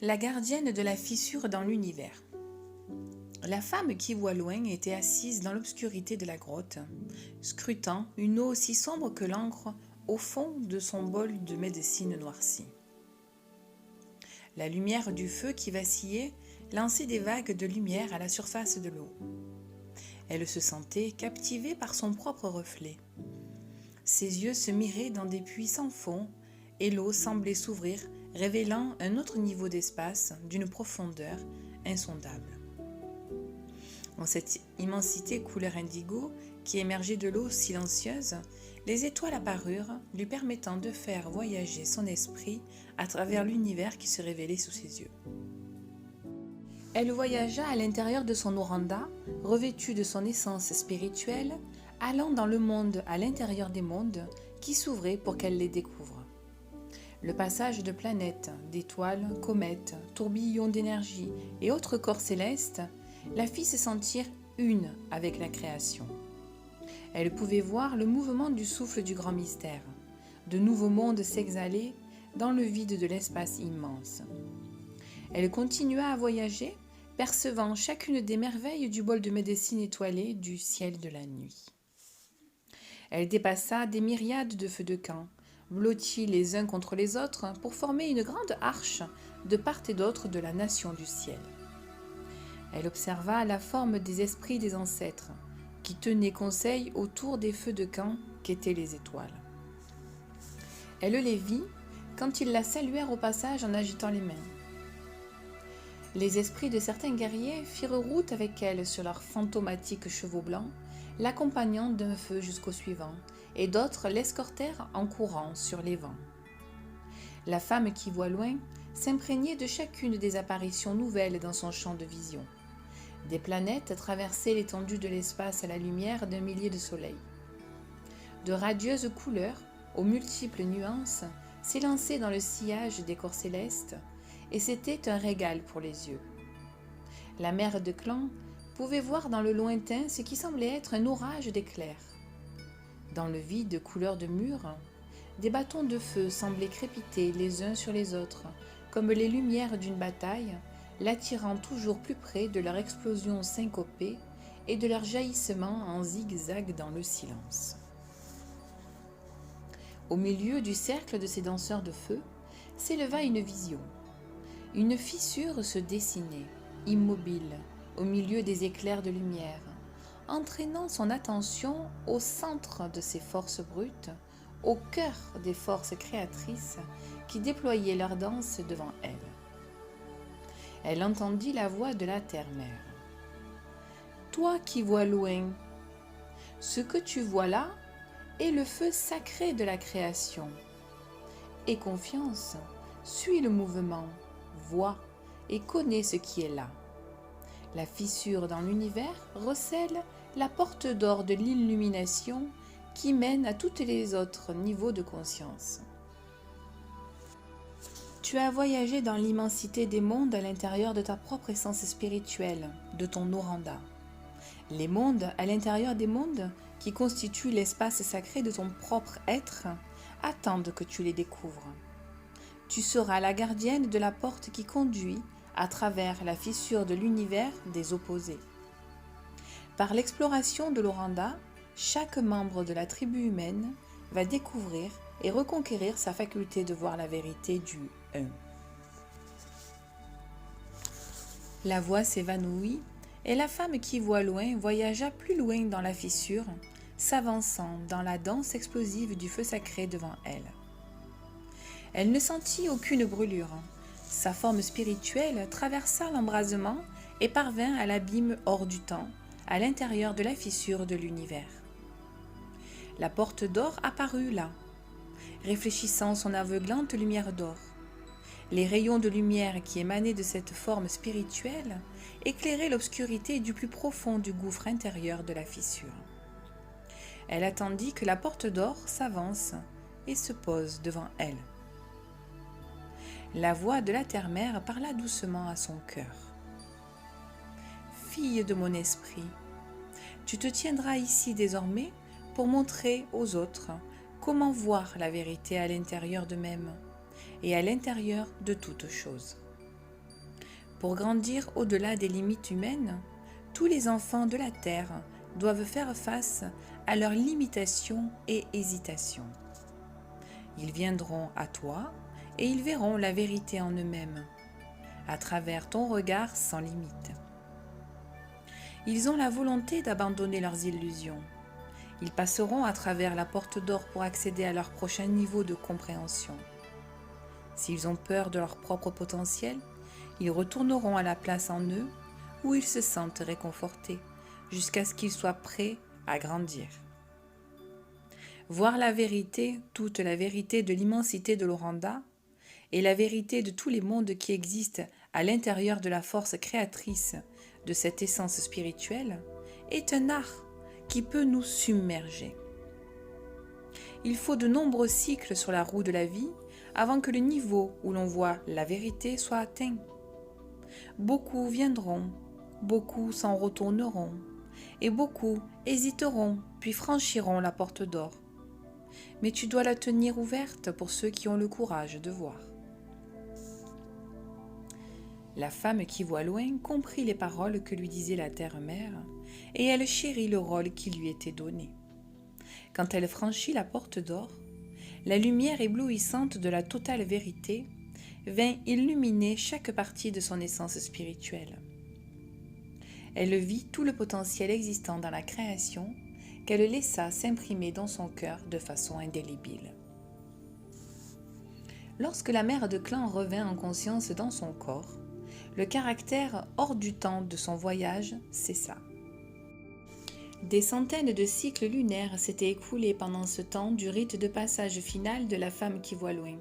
La gardienne de la fissure dans l'univers. La femme qui voit loin était assise dans l'obscurité de la grotte, scrutant une eau aussi sombre que l'encre au fond de son bol de médecine noircie. La lumière du feu qui vacillait lançait des vagues de lumière à la surface de l'eau. Elle se sentait captivée par son propre reflet. Ses yeux se miraient dans des puits sans fond et l'eau semblait s'ouvrir, révélant un autre niveau d'espace d'une profondeur insondable. Dans cette immensité couleur indigo qui émergeait de l'eau silencieuse, les étoiles apparurent, lui permettant de faire voyager son esprit à travers l'univers qui se révélait sous ses yeux. Elle voyagea à l'intérieur de son oranda, revêtue de son essence spirituelle, allant dans le monde à l'intérieur des mondes qui s'ouvraient pour qu'elle les découvre. Le passage de planètes, d'étoiles, comètes, tourbillons d'énergie et autres corps célestes la fit se sentir une avec la création. Elle pouvait voir le mouvement du souffle du grand mystère, de nouveaux mondes s'exhaler dans le vide de l'espace immense. Elle continua à voyager, percevant chacune des merveilles du bol de médecine étoilé du ciel de la nuit. Elle dépassa des myriades de feux de camp, blottis les uns contre les autres pour former une grande arche de part et d'autre de la nation du ciel. Elle observa la forme des esprits des ancêtres, qui tenaient conseil autour des feux de camp qu'étaient les étoiles. Elle les vit quand ils la saluèrent au passage en agitant les mains. Les esprits de certains guerriers firent route avec elle sur leurs fantomatiques chevaux blancs, l'accompagnant d'un feu jusqu'au suivant, et d'autres l'escortèrent en courant sur les vents. La femme qui voit loin s'imprégnait de chacune des apparitions nouvelles dans son champ de vision. Des planètes traversaient l'étendue de l'espace à la lumière d'un millier de soleils. De radieuses couleurs, aux multiples nuances, s'élançaient dans le sillage des corps célestes, et c'était un régal pour les yeux. La mère de clan pouvait voir dans le lointain ce qui semblait être un orage d'éclairs. Dans le vide couleur de mur, des bâtons de feu semblaient crépiter les uns sur les autres, comme les lumières d'une bataille, l'attirant toujours plus près de leur explosion syncopée et de leur jaillissement en zigzag dans le silence. Au milieu du cercle de ces danseurs de feu s'éleva une vision. Une fissure se dessinait, immobile, au milieu des éclairs de lumière, entraînant son attention au centre de ces forces brutes, au cœur des forces créatrices qui déployaient leur danse devant elle. Elle entendit la voix de la terre-mère. « Toi qui vois loin, ce que tu vois là est le feu sacré de la création. Aie confiance, suis le mouvement, vois et connais ce qui est là. La fissure dans l'univers recèle la porte d'or de l'illumination qui mène à tous les autres niveaux de conscience. Tu as voyagé dans l'immensité des mondes à l'intérieur de ta propre essence spirituelle, de ton oranda. Les mondes à l'intérieur des mondes, qui constituent l'espace sacré de ton propre être, attendent que tu les découvres. Tu seras la gardienne de la porte qui conduit à travers la fissure de l'univers des opposés. Par l'exploration de l'oranda, chaque membre de la tribu humaine va découvrir et reconquérir sa faculté de voir la vérité du un. La voix s'évanouit et la femme qui voit loin voyagea plus loin dans la fissure, s'avançant dans la danse explosive du feu sacré devant elle. Elle ne sentit aucune brûlure. Sa forme spirituelle traversa l'embrasement et parvint à l'abîme hors du temps, à l'intérieur de la fissure de l'univers. La porte d'or apparut là, réfléchissant son aveuglante lumière d'or. Les rayons de lumière qui émanaient de cette forme spirituelle éclairaient l'obscurité du plus profond du gouffre intérieur de la fissure. Elle attendit que la porte d'or s'avance et se pose devant elle. La voix de la terre-mère parla doucement à son cœur. « Fille de mon esprit, tu te tiendras ici désormais pour montrer aux autres comment voir la vérité à l'intérieur d'eux-mêmes et à l'intérieur de toute chose. Pour grandir au-delà des limites humaines, tous les enfants de la terre doivent faire face à leurs limitations et hésitations. Ils viendront à toi et ils verront la vérité en eux-mêmes, à travers ton regard sans limite. Ils ont la volonté d'abandonner leurs illusions. Ils passeront à travers la porte d'or pour accéder à leur prochain niveau de compréhension. S'ils ont peur de leur propre potentiel, ils retourneront à la place en eux où ils se sentent réconfortés, jusqu'à ce qu'ils soient prêts à grandir. Voir la vérité, toute la vérité de l'immensité de l'Oranda, et la vérité de tous les mondes qui existent à l'intérieur de la force créatrice de cette essence spirituelle, est un art qui peut nous submerger. Il faut de nombreux cycles sur la roue de la vie avant que le niveau où l'on voit la vérité soit atteint. Beaucoup viendront, beaucoup s'en retourneront, et beaucoup hésiteront puis franchiront la porte d'or. Mais tu dois la tenir ouverte pour ceux qui ont le courage de voir. La femme qui voit loin comprit les paroles que lui disait la terre-mère, et elle chérit le rôle qui lui était donné. Quand elle franchit la porte d'or, la lumière éblouissante de la totale vérité vint illuminer chaque partie de son essence spirituelle. Elle vit tout le potentiel existant dans la création qu'elle laissa s'imprimer dans son cœur de façon indélébile. Lorsque la mère de clan revint en conscience dans son corps, le caractère hors du temps de son voyage cessa. Des centaines de cycles lunaires s'étaient écoulés pendant ce temps du rite de passage final de la femme qui voit loin.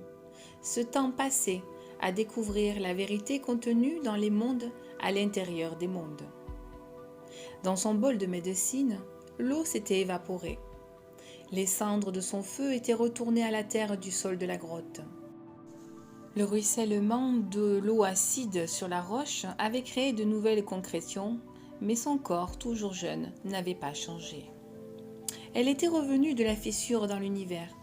Ce temps passé à découvrir la vérité contenue dans les mondes à l'intérieur des mondes. Dans son bol de médecine, l'eau s'était évaporée. Les cendres de son feu étaient retournées à la terre du sol de la grotte. Le ruissellement de l'eau acide sur la roche avait créé de nouvelles concrétions, mais son corps, toujours jeune, n'avait pas changé. Elle était revenue de la fissure dans l'univers,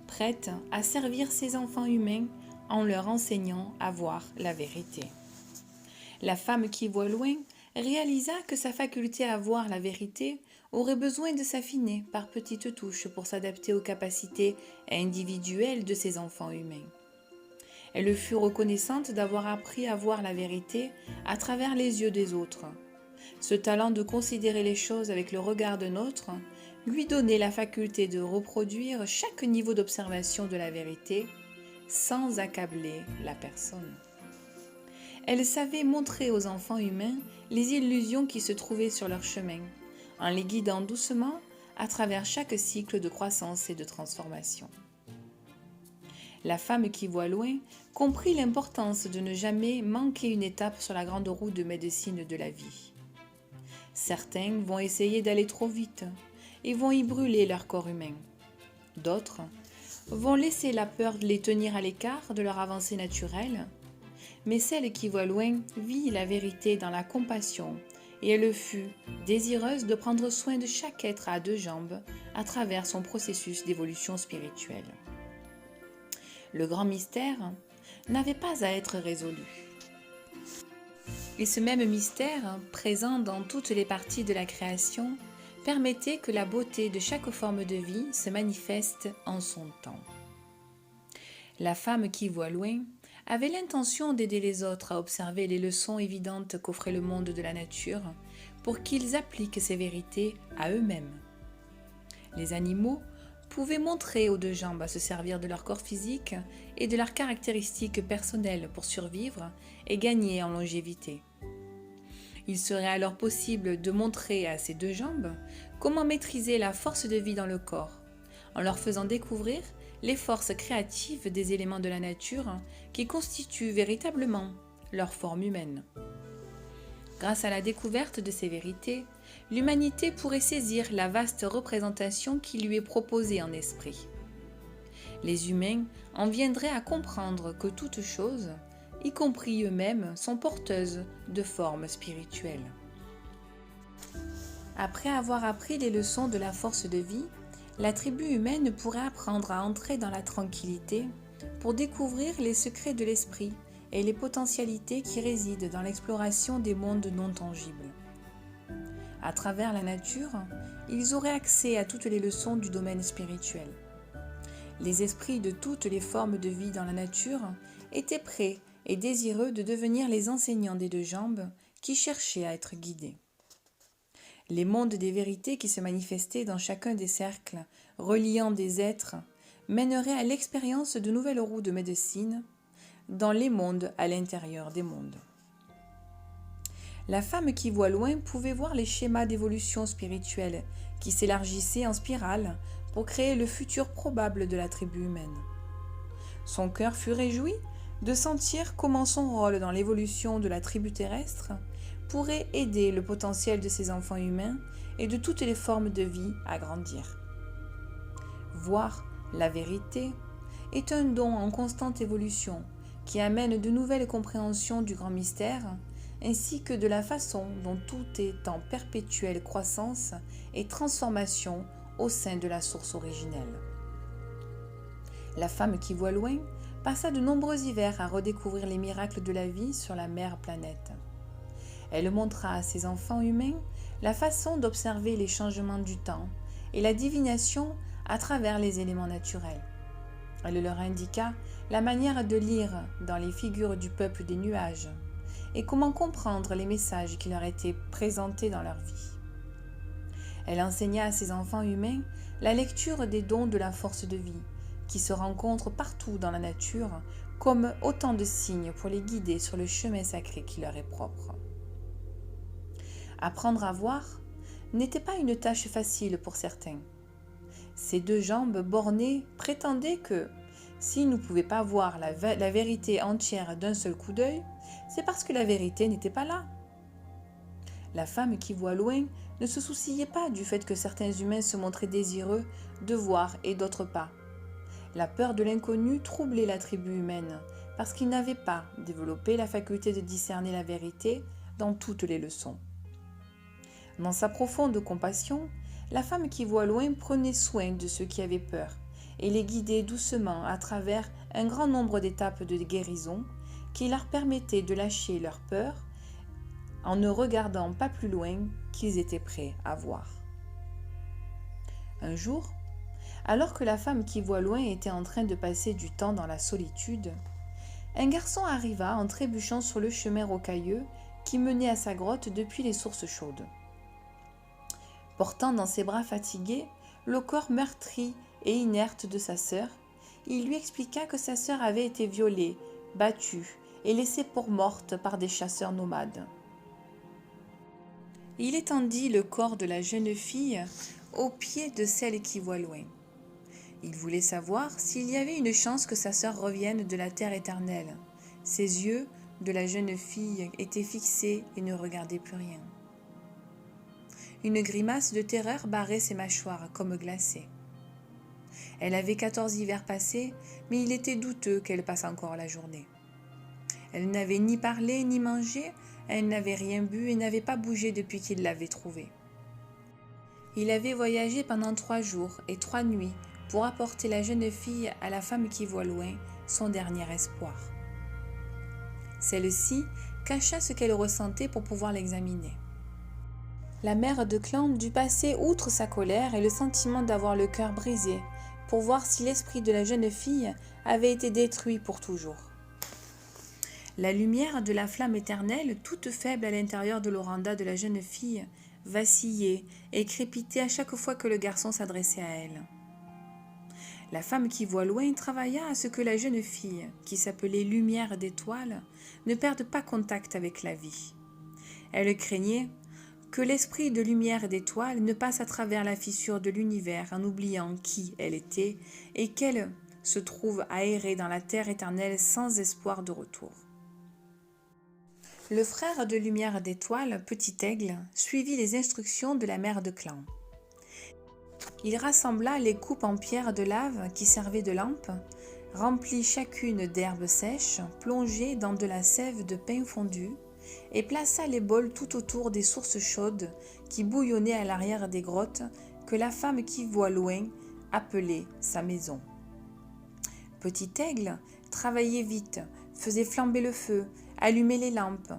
prête à servir ses enfants humains en leur enseignant à voir la vérité. La femme qui voit loin réalisa que sa faculté à voir la vérité aurait besoin de s'affiner par petites touches pour s'adapter aux capacités individuelles de ses enfants humains. Elle fut reconnaissante d'avoir appris à voir la vérité à travers les yeux des autres. Ce talent de considérer les choses avec le regard d'un autre lui donnait la faculté de reproduire chaque niveau d'observation de la vérité sans accabler la personne. Elle savait montrer aux enfants humains les illusions qui se trouvaient sur leur chemin, en les guidant doucement à travers chaque cycle de croissance et de transformation. La femme qui voit loin comprit l'importance de ne jamais manquer une étape sur la grande roue de médecine de la vie. Certains vont essayer d'aller trop vite et vont y brûler leur corps humain. D'autres vont laisser la peur les tenir à l'écart de leur avancée naturelle, mais celle qui voit loin vit la vérité dans la compassion et elle fut désireuse de prendre soin de chaque être à deux jambes à travers son processus d'évolution spirituelle. Le grand mystère n'avait pas à être résolu. Et ce même mystère, présent dans toutes les parties de la création, permettait que la beauté de chaque forme de vie se manifeste en son temps. La femme qui voit loin avait l'intention d'aider les autres à observer les leçons évidentes qu'offrait le monde de la nature pour qu'ils appliquent ces vérités à eux-mêmes. Les animaux pouvaient montrer aux deux jambes à se servir de leur corps physique et de leurs caractéristiques personnelles pour survivre et gagner en longévité. Il serait alors possible de montrer à ces deux jambes comment maîtriser la force de vie dans le corps, en leur faisant découvrir les forces créatives des éléments de la nature qui constituent véritablement leur forme humaine. Grâce à la découverte de ces vérités, l'humanité pourrait saisir la vaste représentation qui lui est proposée en esprit. Les humains en viendraient à comprendre que toutes choses, y compris eux-mêmes, sont porteuses de formes spirituelles. Après avoir appris les leçons de la force de vie, la tribu humaine pourrait apprendre à entrer dans la tranquillité pour découvrir les secrets de l'esprit et les potentialités qui résident dans l'exploration des mondes non tangibles. À travers la nature, ils auraient accès à toutes les leçons du domaine spirituel. Les esprits de toutes les formes de vie dans la nature étaient prêts et désireux de devenir les enseignants des deux jambes qui cherchaient à être guidés. Les mondes des vérités qui se manifestaient dans chacun des cercles reliant des êtres mèneraient à l'expérience de nouvelles roues de médecine dans les mondes à l'intérieur des mondes. La femme qui voit loin pouvait voir les schémas d'évolution spirituelle qui s'élargissaient en spirale pour créer le futur probable de la tribu humaine. Son cœur fut réjoui de sentir comment son rôle dans l'évolution de la tribu terrestre pourrait aider le potentiel de ses enfants humains et de toutes les formes de vie à grandir. Voir la vérité est un don en constante évolution qui amène de nouvelles compréhensions du grand mystère ainsi que de la façon dont tout est en perpétuelle croissance et transformation au sein de la source originelle. La femme qui voit loin passa de nombreux hivers à redécouvrir les miracles de la vie sur la mère planète. Elle montra à ses enfants humains la façon d'observer les changements du temps et la divination à travers les éléments naturels. Elle leur indiqua la manière de lire dans les figures du peuple des nuages et comment comprendre les messages qui leur étaient présentés dans leur vie. Elle enseigna à ses enfants humains la lecture des dons de la force de vie qui se rencontrent partout dans la nature comme autant de signes pour les guider sur le chemin sacré qui leur est propre. Apprendre à voir n'était pas une tâche facile pour certains. Ces deux jambes bornées prétendaient que, s'ils ne pouvaient pas voir la vérité entière d'un seul coup d'œil, c'est parce que la vérité n'était pas là. La femme qui voit loin ne se souciait pas du fait que certains humains se montraient désireux de voir et d'autres pas. La peur de l'inconnu troublait la tribu humaine parce qu'ils n'avaient pas développé la faculté de discerner la vérité dans toutes les leçons. Dans sa profonde compassion, la femme qui voit loin prenait soin de ceux qui avaient peur et les guidait doucement à travers un grand nombre d'étapes de guérison qui leur permettaient de lâcher leur peur en ne regardant pas plus loin qu'ils étaient prêts à voir. Un jour, alors que la femme qui voit loin était en train de passer du temps dans la solitude, un garçon arriva en trébuchant sur le chemin rocailleux qui menait à sa grotte depuis les sources chaudes. Portant dans ses bras fatigués le corps meurtri et inerte de sa sœur, il lui expliqua que sa sœur avait été violée, battue et laissée pour morte par des chasseurs nomades. Il étendit le corps de la jeune fille aux pieds de celle qui voit loin. Il voulait savoir s'il y avait une chance que sa sœur revienne de la terre éternelle. Ses yeux de la jeune fille étaient fixés et ne regardaient plus rien. Une grimace de terreur barrait ses mâchoires comme glacées. Elle avait 14 hivers passés, mais il était douteux qu'elle passe encore la journée. Elle n'avait ni parlé ni mangé, elle n'avait rien bu et n'avait pas bougé depuis qu'il l'avait trouvée. Il avait voyagé pendant 3 jours et 3 nuits pour apporter la jeune fille à la femme qui voit loin, son dernier espoir. Celle-ci cacha ce qu'elle ressentait pour pouvoir l'examiner. La mère de clan dut passer outre sa colère et le sentiment d'avoir le cœur brisé pour voir si l'esprit de la jeune fille avait été détruit pour toujours. La lumière de la flamme éternelle, toute faible à l'intérieur de l'oranda de la jeune fille, vacillait et crépitait à chaque fois que le garçon s'adressait à elle. La femme qui voit loin travailla à ce que la jeune fille, qui s'appelait Lumière d'étoile, ne perde pas contact avec la vie. Elle craignait que l'esprit de lumière d'étoile ne passe à travers la fissure de l'univers en oubliant qui elle était et qu'elle se trouve aérée dans la terre éternelle sans espoir de retour. Le frère de lumière d'étoile, Petit Aigle, suivit les instructions de la mère de clan. Il rassembla les coupes en pierre de lave qui servaient de lampes, remplit chacune d'herbes sèches plongées dans de la sève de pain fondu, et plaça les bols tout autour des sources chaudes qui bouillonnaient à l'arrière des grottes que la femme qui voit loin appelait sa maison. Petit Aigle travaillait vite, faisaient flamber le feu, allumaient les lampes.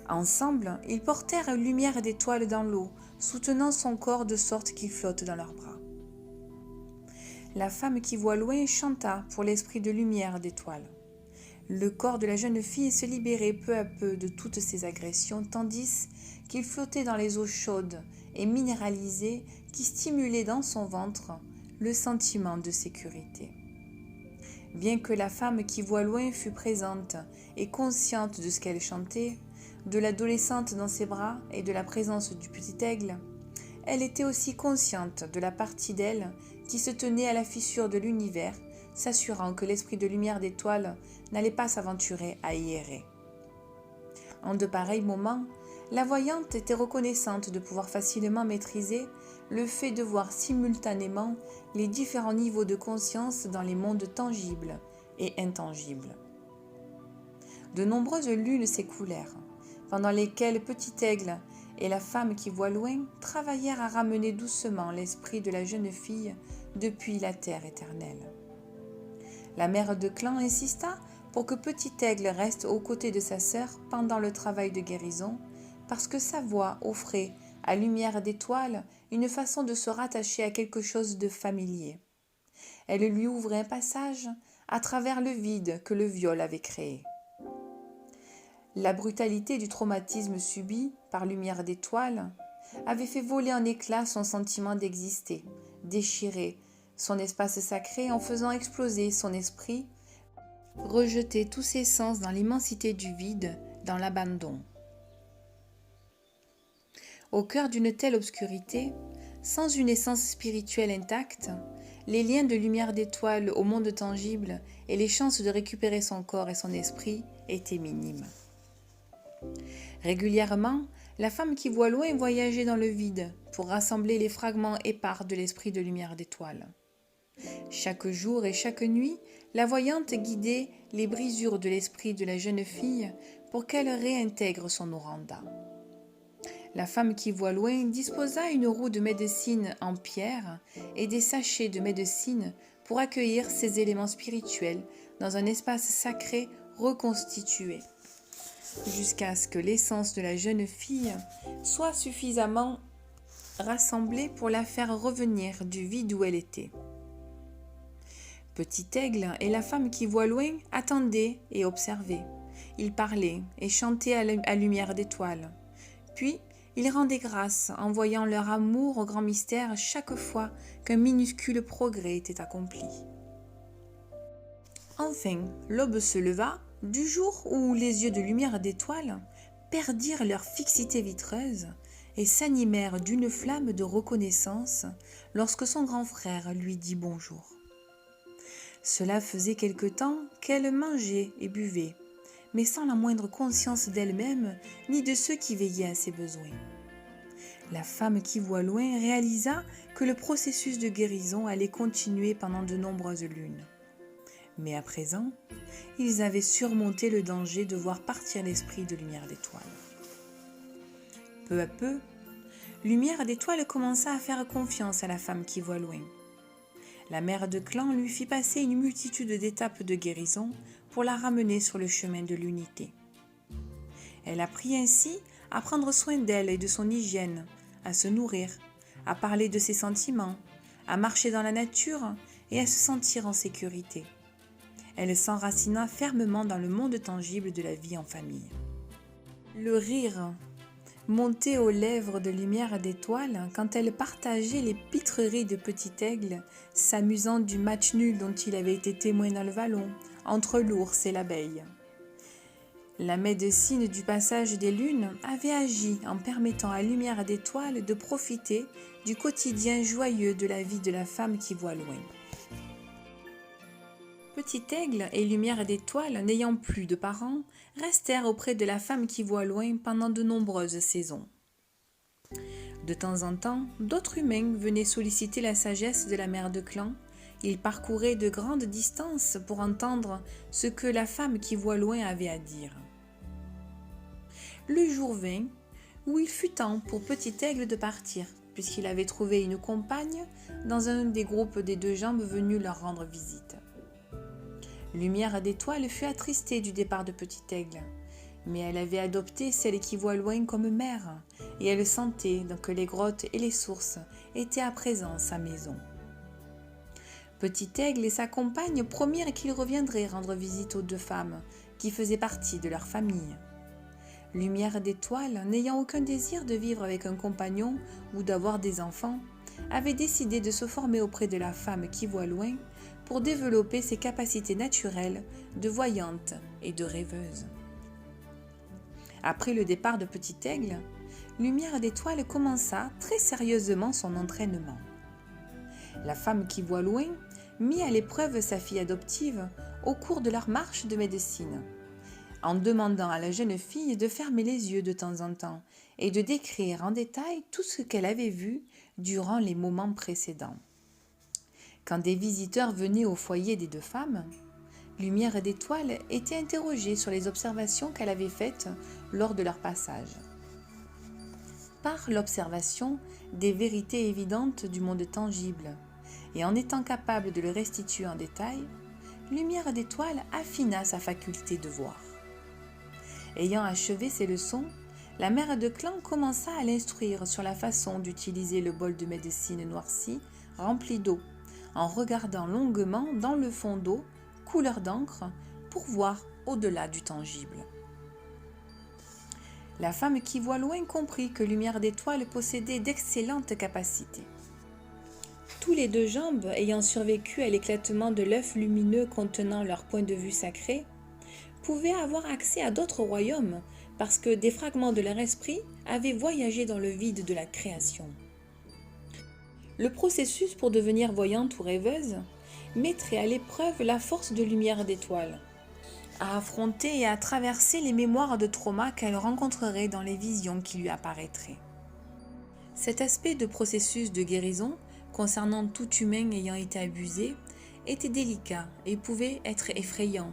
Ensemble, ils portèrent une lumière d'étoile dans l'eau, soutenant son corps de sorte qu'il flotte dans leurs bras. La femme qui voit loin chanta pour l'esprit de lumière d'étoile. Le corps de la jeune fille se libérait peu à peu de toutes ses agressions, tandis qu'il flottait dans les eaux chaudes et minéralisées qui stimulaient dans son ventre le sentiment de sécurité. Bien que la femme qui voit loin fût présente et consciente de ce qu'elle chantait, de l'adolescente dans ses bras et de la présence du petit aigle, elle était aussi consciente de la partie d'elle qui se tenait à la fissure de l'univers, s'assurant que l'esprit de lumière d'étoile n'allait pas s'aventurer à y errer. En de pareils moments, la voyante était reconnaissante de pouvoir facilement maîtriser le fait de voir simultanément les différents niveaux de conscience dans les mondes tangibles et intangibles. De nombreuses lunes s'écoulèrent, pendant lesquelles Petit Aigle et la femme qui voit loin travaillèrent à ramener doucement l'esprit de la jeune fille depuis la terre éternelle. La mère de clan insista pour que Petit Aigle reste aux côtés de sa sœur pendant le travail de guérison, parce que sa voix offrait, à lumière d'étoile, une façon de se rattacher à quelque chose de familier. Elle lui ouvrait un passage à travers le vide que le viol avait créé. La brutalité du traumatisme subi par lumière d'étoile avait fait voler en éclats son sentiment d'exister, déchiré son espace sacré en faisant exploser son esprit, rejeter tous ses sens dans l'immensité du vide, dans l'abandon. Au cœur d'une telle obscurité, sans une essence spirituelle intacte, les liens de lumière d'étoile au monde tangible et les chances de récupérer son corps et son esprit étaient minimes. Régulièrement, la femme qui voit loin voyageait dans le vide pour rassembler les fragments épars de l'esprit de lumière d'étoile. Chaque jour et chaque nuit, la voyante guidait les brisures de l'esprit de la jeune fille pour qu'elle réintègre son oranda. La femme qui voit loin disposa une roue de médecine en pierre et des sachets de médecine pour accueillir ces éléments spirituels dans un espace sacré reconstitué, jusqu'à ce que l'essence de la jeune fille soit suffisamment rassemblée pour la faire revenir du vide où elle était. Petit Aigle et la femme qui voit loin attendaient et observaient. Ils parlaient et chantaient à lumière d'étoile. Puis, ils rendaient grâce en voyant leur amour au grand mystère chaque fois qu'un minuscule progrès était accompli. Enfin, l'aube se leva, du jour où les yeux de lumière d'étoile perdirent leur fixité vitreuse et s'animèrent d'une flamme de reconnaissance lorsque son grand frère lui dit bonjour. Cela faisait quelque temps qu'elle mangeait et buvait, mais sans la moindre conscience d'elle-même ni de ceux qui veillaient à ses besoins. La femme qui voit loin réalisa que le processus de guérison allait continuer pendant de nombreuses lunes. Mais à présent, ils avaient surmonté le danger de voir partir l'esprit de lumière d'étoile. Peu à peu, lumière d'étoile commença à faire confiance à la femme qui voit loin. La mère de clan lui fit passer une multitude d'étapes de guérison pour la ramener sur le chemin de l'unité. Elle apprit ainsi à prendre soin d'elle et de son hygiène, à se nourrir, à parler de ses sentiments, à marcher dans la nature et à se sentir en sécurité. Elle s'enracina fermement dans le monde tangible de la vie en famille. Le rire montait aux lèvres de lumière d'étoile quand elle partageait les pitreries de Petit Aigle, s'amusant du match nul dont il avait été témoin dans le vallon, entre l'ours et l'abeille. La médecine du passage des lunes avait agi en permettant à lumière d'étoile de profiter du quotidien joyeux de la vie de la femme qui voit loin. Petit Aigle et lumière d'étoile, n'ayant plus de parents, restèrent auprès de la femme qui voit loin pendant de nombreuses saisons. De temps en temps, d'autres humains venaient solliciter la sagesse de la mère de clan. Ils parcouraient de grandes distances pour entendre ce que la femme qui voit loin avait à dire. Le jour vint où il fut temps pour Petit Aigle de partir, puisqu'il avait trouvé une compagne dans un des groupes des deux jambes venus leur rendre visite. Lumière d'étoile fut attristée du départ de Petit Aigle, mais elle avait adopté celle qui voit loin comme mère, et elle sentait que les grottes et les sources étaient à présent sa maison. Petit Aigle et sa compagne promirent qu'ils reviendraient rendre visite aux deux femmes qui faisaient partie de leur famille. Lumière d'étoile, n'ayant aucun désir de vivre avec un compagnon ou d'avoir des enfants, avait décidé de se former auprès de la femme qui voit loin pour développer ses capacités naturelles de voyante et de rêveuse. Après le départ de Petit Aigle, Lumière d'étoile commença très sérieusement son entraînement. La femme qui voit loin mit à l'épreuve sa fille adoptive au cours de leur marche de médecine, en demandant à la jeune fille de fermer les yeux de temps en temps et de décrire en détail tout ce qu'elle avait vu durant les moments précédents. Quand des visiteurs venaient au foyer des deux femmes, Lumière d'étoile était interrogée sur les observations qu'elle avait faites lors de leur passage. Par l'observation des vérités évidentes du monde tangible, et en étant capable de le restituer en détail, Lumière d'étoile affina sa faculté de voir. Ayant achevé ses leçons, la mère de clan commença à l'instruire sur la façon d'utiliser le bol de médecine noirci rempli d'eau, en regardant longuement dans le fond d'eau, couleur d'encre, pour voir au-delà du tangible. La femme qui voit loin comprit que Lumière d'étoile possédait d'excellentes capacités. Tous les deux jambes, ayant survécu à l'éclatement de l'œuf lumineux contenant leur point de vue sacré, pouvaient avoir accès à d'autres royaumes parce que des fragments de leur esprit avaient voyagé dans le vide de la création. Le processus pour devenir voyante ou rêveuse mettrait à l'épreuve la force de Lumière d'étoile, à affronter et à traverser les mémoires de trauma qu'elle rencontrerait dans les visions qui lui apparaîtraient. Cet aspect de processus de guérison concernant tout humain ayant été abusé était délicat et pouvait être effrayant,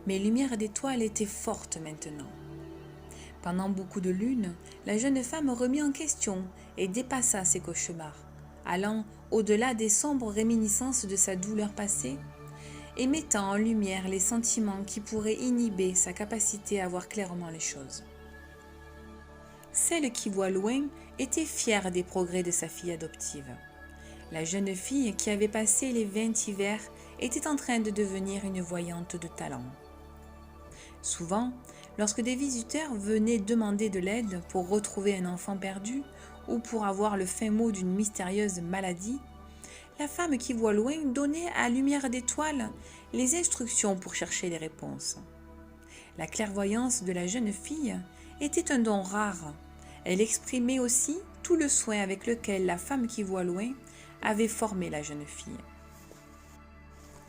mais Lumière d'étoile était forte maintenant. Pendant beaucoup de lunes, la jeune femme remit en question et dépassa ses cauchemars, allant au-delà des sombres réminiscences de sa douleur passée et mettant en lumière les sentiments qui pourraient inhiber sa capacité à voir clairement les choses. Celle qui voit loin était fière des progrès de sa fille adoptive. La jeune fille qui avait passé les 20 hivers était en train de devenir une voyante de talent. Souvent, lorsque des visiteurs venaient demander de l'aide pour retrouver un enfant perdu ou pour avoir le fin mot d'une mystérieuse maladie, la femme qui voit loin donnait à Lumière d'étoile les instructions pour chercher les réponses. La clairvoyance de la jeune fille était un don rare. Elle exprimait aussi tout le soin avec lequel la femme qui voit loin avait formé la jeune fille.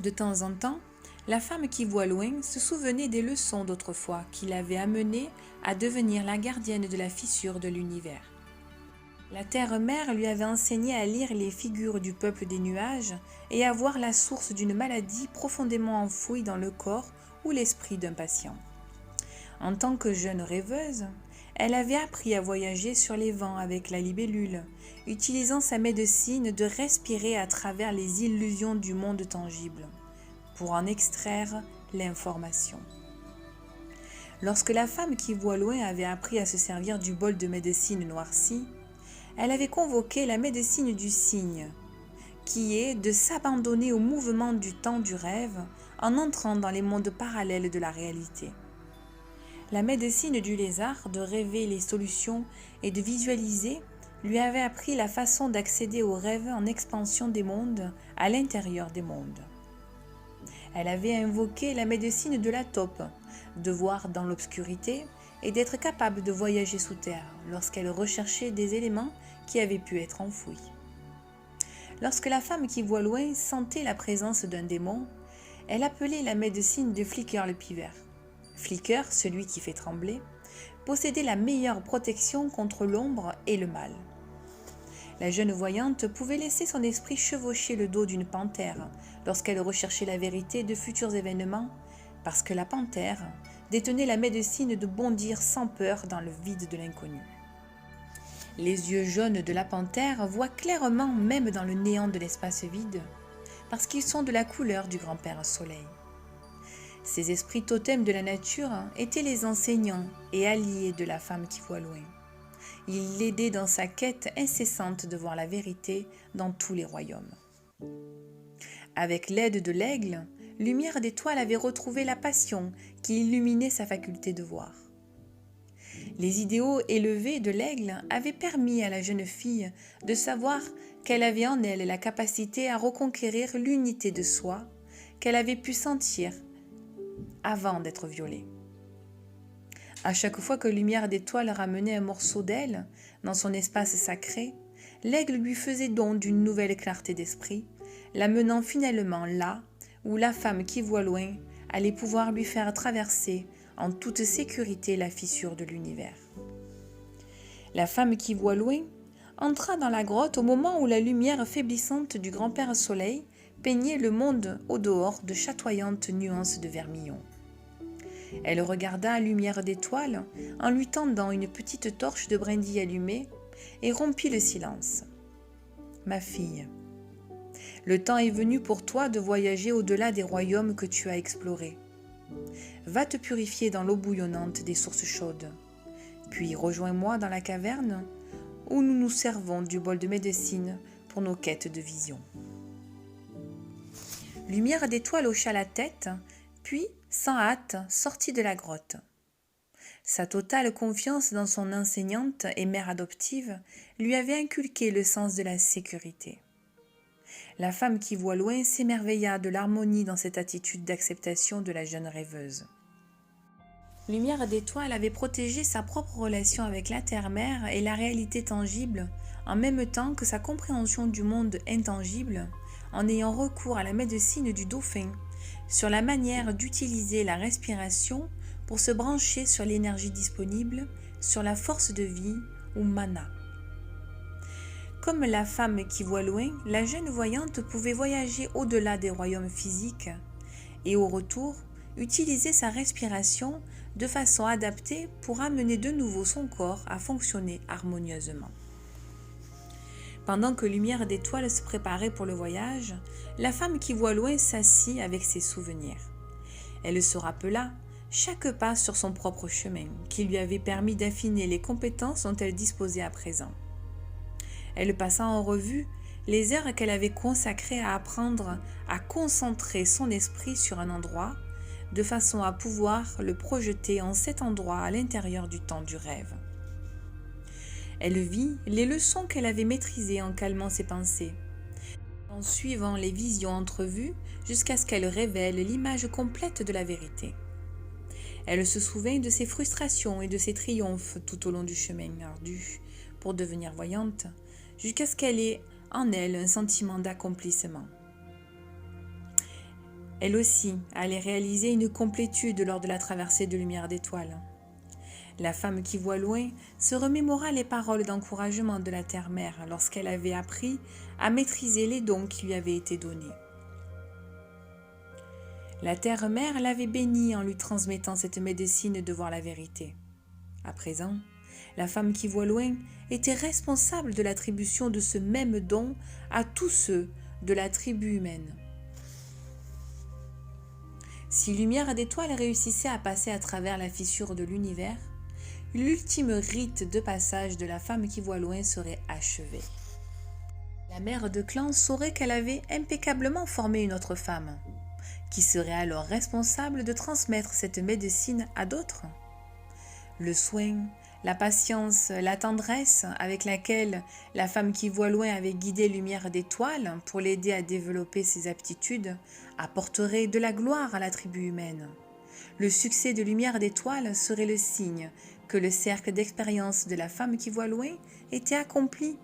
De temps en temps, la femme qui voit loin se souvenait des leçons d'autrefois qui l'avaient amenée à devenir la gardienne de la fissure de l'univers. La terre-mère lui avait enseigné à lire les figures du peuple des nuages et à voir la source d'une maladie profondément enfouie dans le corps ou l'esprit d'un patient. En tant que jeune rêveuse, elle avait appris à voyager sur les vents avec la libellule, utilisant sa médecine de respirer à travers les illusions du monde tangible, pour en extraire l'information. Lorsque la femme qui voit loin avait appris à se servir du bol de médecine noirci, elle avait convoqué la médecine du cygne, qui est de s'abandonner au mouvement du temps du rêve en entrant dans les mondes parallèles de la réalité. La médecine du lézard de rêver les solutions et de visualiser lui avait appris la façon d'accéder aux rêves en expansion des mondes à l'intérieur des mondes. Elle avait invoqué la médecine de la taupe, de voir dans l'obscurité et d'être capable de voyager sous terre lorsqu'elle recherchait des éléments qui avaient pu être enfouis. Lorsque la femme qui voit loin sentait la présence d'un démon, elle appelait la médecine de Flicker le pivert. Flicker, celui qui fait trembler, possédait la meilleure protection contre l'ombre et le mal. La jeune voyante pouvait laisser son esprit chevaucher le dos d'une panthère lorsqu'elle recherchait la vérité de futurs événements, parce que la panthère détenait la médecine de bondir sans peur dans le vide de l'inconnu. Les yeux jaunes de la panthère voient clairement même dans le néant de l'espace vide, parce qu'ils sont de la couleur du grand-père soleil. Ces esprits totems de la nature étaient les enseignants et alliés de la femme qui voit loin. Ils l'aidaient dans sa quête incessante de voir la vérité dans tous les royaumes. Avec l'aide de l'aigle, Lumière d'Étoile avait retrouvé la passion qui illuminait sa faculté de voir. Les idéaux élevés de l'aigle avaient permis à la jeune fille de savoir qu'elle avait en elle la capacité à reconquérir l'unité de soi qu'elle avait pu sentir avant d'être violée. À chaque fois que Lumière d'Étoile ramenait un morceau d'elle dans son espace sacré, l'aigle lui faisait don d'une nouvelle clarté d'esprit, l'amenant finalement là où la femme qui voit loin allait pouvoir lui faire traverser en toute sécurité la fissure de l'univers. La femme qui voit loin entra dans la grotte au moment où la lumière faiblissante du grand-père Soleil peignait le monde au dehors de chatoyantes nuances de vermillon. Elle regarda Lumière d'Étoile en lui tendant une petite torche de brindilles allumée et rompit le silence. « Ma fille, le temps est venu pour toi de voyager au-delà des royaumes que tu as explorés. Va te purifier dans l'eau bouillonnante des sources chaudes, puis rejoins-moi dans la caverne où nous nous servons du bol de médecine pour nos quêtes de vision. » Lumière d'Étoile hocha la tête, puis, sans hâte, sortit de la grotte. Sa totale confiance dans son enseignante et mère adoptive lui avait inculqué le sens de la sécurité. La femme qui voit loin s'émerveilla de l'harmonie dans cette attitude d'acceptation de la jeune rêveuse. Lumière d'Étoile avait protégé sa propre relation avec la terre-mère et la réalité tangible, en même temps que sa compréhension du monde intangible, en ayant recours à la médecine du dauphin, sur la manière d'utiliser la respiration pour se brancher sur l'énergie disponible, sur la force de vie ou mana. Comme la femme qui voit loin, la jeune voyante pouvait voyager au-delà des royaumes physiques et au retour, utiliser sa respiration de façon adaptée pour amener de nouveau son corps à fonctionner harmonieusement. Pendant que Lumière d'Étoile se préparait pour le voyage, la femme qui voit loin s'assit avec ses souvenirs. Elle se rappela chaque pas sur son propre chemin, qui lui avait permis d'affiner les compétences dont elle disposait à présent. Elle passa en revue les heures qu'elle avait consacrées à apprendre à concentrer son esprit sur un endroit, de façon à pouvoir le projeter en cet endroit à l'intérieur du temps du rêve. Elle vit les leçons qu'elle avait maîtrisées en calmant ses pensées, en suivant les visions entrevues jusqu'à ce qu'elle révèle l'image complète de la vérité. Elle se souvint de ses frustrations et de ses triomphes tout au long du chemin ardu pour devenir voyante, jusqu'à ce qu'elle ait en elle un sentiment d'accomplissement. Elle aussi allait réaliser une complétude lors de la traversée de Lumière d'Étoile. La femme qui voit loin se remémora les paroles d'encouragement de la terre-mère lorsqu'elle avait appris à maîtriser les dons qui lui avaient été donnés. La terre-mère l'avait bénie en lui transmettant cette médecine de voir la vérité. À présent, la femme qui voit loin était responsable de l'attribution de ce même don à tous ceux de la tribu humaine. Si Lumière d'Étoile réussissait à passer à travers la fissure de l'univers, l'ultime rite de passage de la femme qui voit loin serait achevé. La mère de clan saurait qu'elle avait impeccablement formé une autre femme, qui serait alors responsable de transmettre cette médecine à d'autres. Le soin, la patience, la tendresse avec laquelle la femme qui voit loin avait guidé Lumière d'Étoile pour l'aider à développer ses aptitudes apporterait de la gloire à la tribu humaine. Le succès de Lumière d'Étoile serait le signe que le cercle d'expérience de la femme qui voit loin était accompli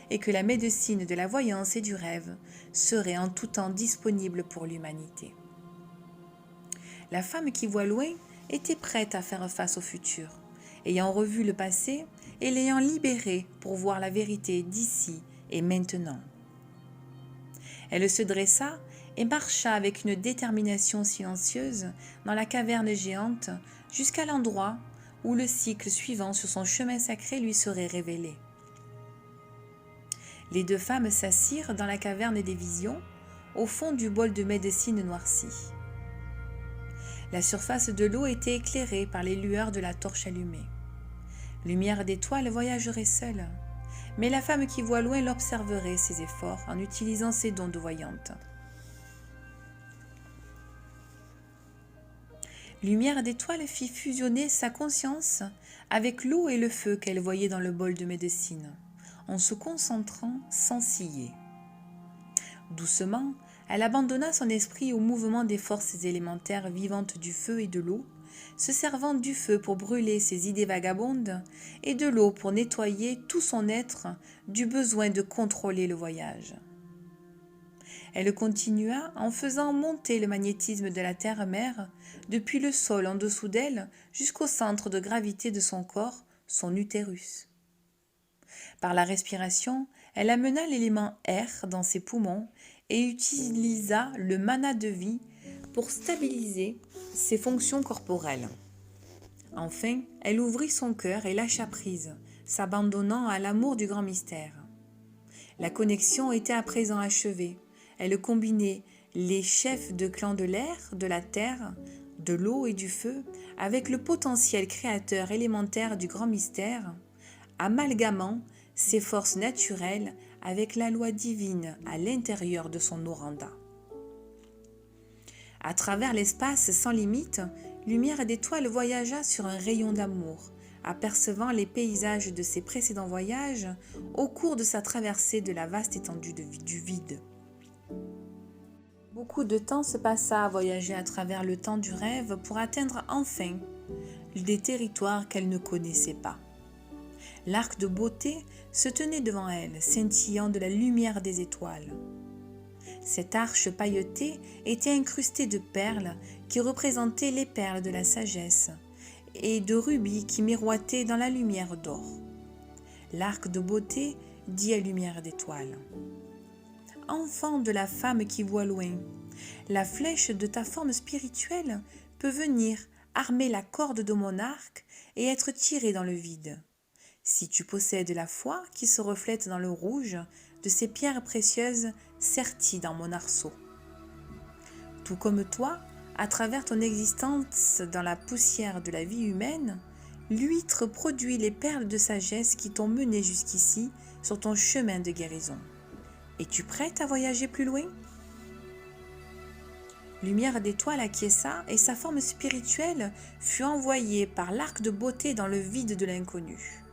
et que la médecine de la voyance et du rêve serait en tout temps disponible pour l'humanité. La femme qui voit loin était prête à faire face au futur, ayant revu le passé et l'ayant libéré pour voir la vérité d'ici et maintenant. Elle se dressa et marcha avec une détermination silencieuse dans la caverne géante jusqu'à l'endroit où le cycle suivant sur son chemin sacré lui serait révélé. Les deux femmes s'assirent dans la caverne des visions, au fond du bol de médecine noirci. La surface de l'eau était éclairée par les lueurs de la torche allumée. Lumière d'étoile voyagerait seule, mais la femme qui voit loin l'observerait ses efforts en utilisant ses dons de voyante. Lumière d'étoile fit fusionner sa conscience avec l'eau et le feu qu'elle voyait dans le bol de médecine, en se concentrant sans ciller. Doucement, elle abandonna son esprit au mouvement des forces élémentaires vivantes du feu et de l'eau, se servant du feu pour brûler ses idées vagabondes et de l'eau pour nettoyer tout son être du besoin de contrôler le voyage. Elle continua en faisant monter le magnétisme de la terre-mère depuis le sol en dessous d'elle jusqu'au centre de gravité de son corps, son utérus. Par la respiration, elle amena l'élément air dans ses poumons et utilisa le mana de vie pour stabiliser ses fonctions corporelles. Enfin, elle ouvrit son cœur et lâcha prise, s'abandonnant à l'amour du grand mystère. La connexion était à présent achevée. Elle combinait les chefs de clan de l'air, de la terre, de l'eau et du feu avec le potentiel créateur élémentaire du grand mystère, amalgamant ses forces naturelles avec la loi divine à l'intérieur de son oranda. À travers l'espace sans limite, Lumière d'étoile voyagea sur un rayon d'amour, apercevant les paysages de ses précédents voyages au cours de sa traversée de la vaste étendue du vide. Beaucoup de temps se passa à voyager à travers le temps du rêve pour atteindre enfin des territoires qu'elle ne connaissait pas. L'arc de beauté se tenait devant elle, scintillant de la lumière des étoiles. Cette arche pailletée était incrustée de perles qui représentaient les perles de la sagesse et de rubis qui miroitaient dans la lumière d'or. L'arc de beauté dit à Lumière d'étoile: Enfant de la femme qui voit loin, la flèche de ta forme spirituelle peut venir armer la corde de mon arc et être tirée dans le vide. Si tu possèdes la foi qui se reflète dans le rouge de ces pierres précieuses serties dans mon arceau. Tout comme toi, à travers ton existence dans la poussière de la vie humaine, l'huître produit les perles de sagesse qui t'ont mené jusqu'ici sur ton chemin de guérison. Es-tu prête à voyager plus loin? Lumière d'étoile acquiesça et sa forme spirituelle fut envoyée par l'arc de beauté dans le vide de l'inconnu.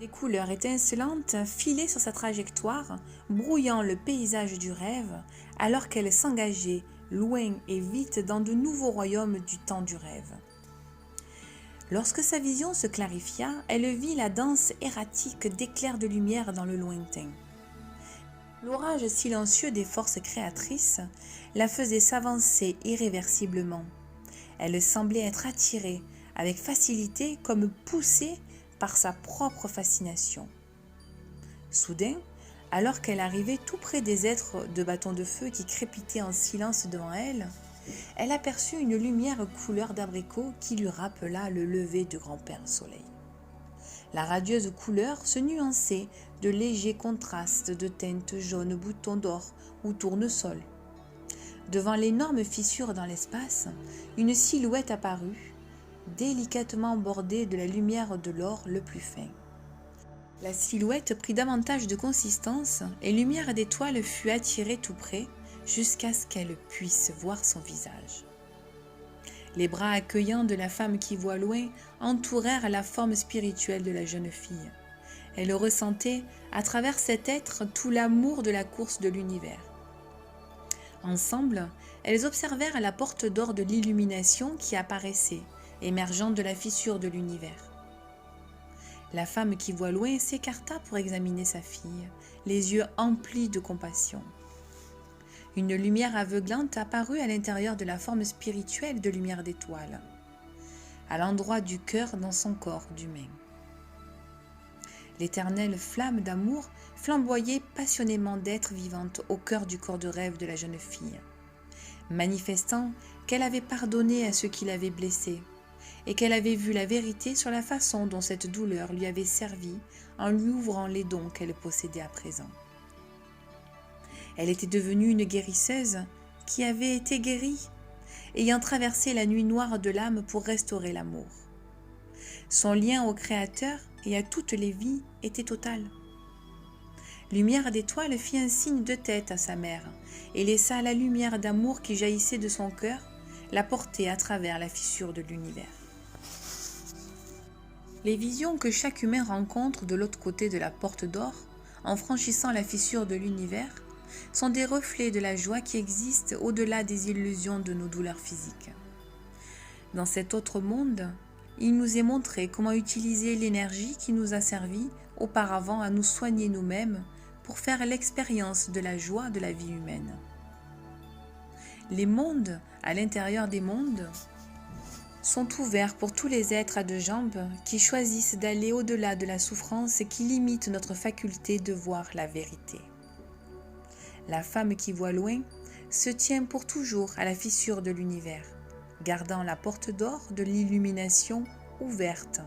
Des couleurs étincelantes filaient sur sa trajectoire, brouillant le paysage du rêve, alors qu'elle s'engageait loin et vite dans de nouveaux royaumes du temps du rêve. Lorsque sa vision se clarifia, elle vit la danse erratique d'éclairs de lumière dans le lointain. L'orage silencieux des forces créatrices la faisait s'avancer irréversiblement. Elle semblait être attirée avec facilité comme poussée par sa propre fascination. Soudain, alors qu'elle arrivait tout près des êtres de bâtons de feu qui crépitaient en silence devant elle, elle aperçut une lumière couleur d'abricot qui lui rappela le lever du grand-père soleil. La radieuse couleur se nuançait de légers contrastes de teintes jaunes boutons d'or ou tournesol. Devant l'énorme fissure dans l'espace, une silhouette apparut, délicatement bordée de la lumière de l'or le plus fin. La silhouette prit davantage de consistance et Lumière d'étoile fut attirée tout près jusqu'à ce qu'elle puisse voir son visage. Les bras accueillants de la femme qui voit loin entourèrent la forme spirituelle de la jeune fille. Elle ressentait à travers cet être tout l'amour de la course de l'univers. Ensemble, elles observèrent la porte d'or de l'illumination qui apparaissait, émergeant de la fissure de l'univers. La femme qui voit loin s'écarta pour examiner sa fille, les yeux emplis de compassion. Une lumière aveuglante apparut à l'intérieur de la forme spirituelle de Lumière d'étoile, à l'endroit du cœur dans son corps d'humain. L'éternelle flamme d'amour flamboyait passionnément d'être vivante au cœur du corps de rêve de la jeune fille, manifestant qu'elle avait pardonné à ceux qui l'avaient blessée et qu'elle avait vu la vérité sur la façon dont cette douleur lui avait servi en lui ouvrant les dons qu'elle possédait à présent. Elle était devenue une guérisseuse qui avait été guérie ayant traversé la nuit noire de l'âme pour restaurer l'amour. Son lien au Créateur et à toutes les vies était total. Lumière d'étoile fit un signe de tête à sa mère et laissa la lumière d'amour qui jaillissait de son cœur la porter à travers la fissure de l'univers. Les visions que chaque humain rencontre de l'autre côté de la porte d'or, en franchissant la fissure de l'univers, sont des reflets de la joie qui existe au-delà des illusions de nos douleurs physiques. Dans cet autre monde, il nous est montré comment utiliser l'énergie qui nous a servi auparavant à nous soigner nous-mêmes pour faire l'expérience de la joie de la vie humaine. Les mondes, à l'intérieur des mondes, sont ouverts pour tous les êtres à deux jambes qui choisissent d'aller au-delà de la souffrance et qui limitent notre faculté de voir la vérité. La femme qui voit loin se tient pour toujours à la fissure de l'univers, gardant la porte d'or de l'illumination ouverte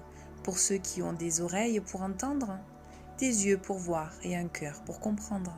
pour ceux qui ont des oreilles pour entendre, des yeux pour voir et un cœur pour comprendre.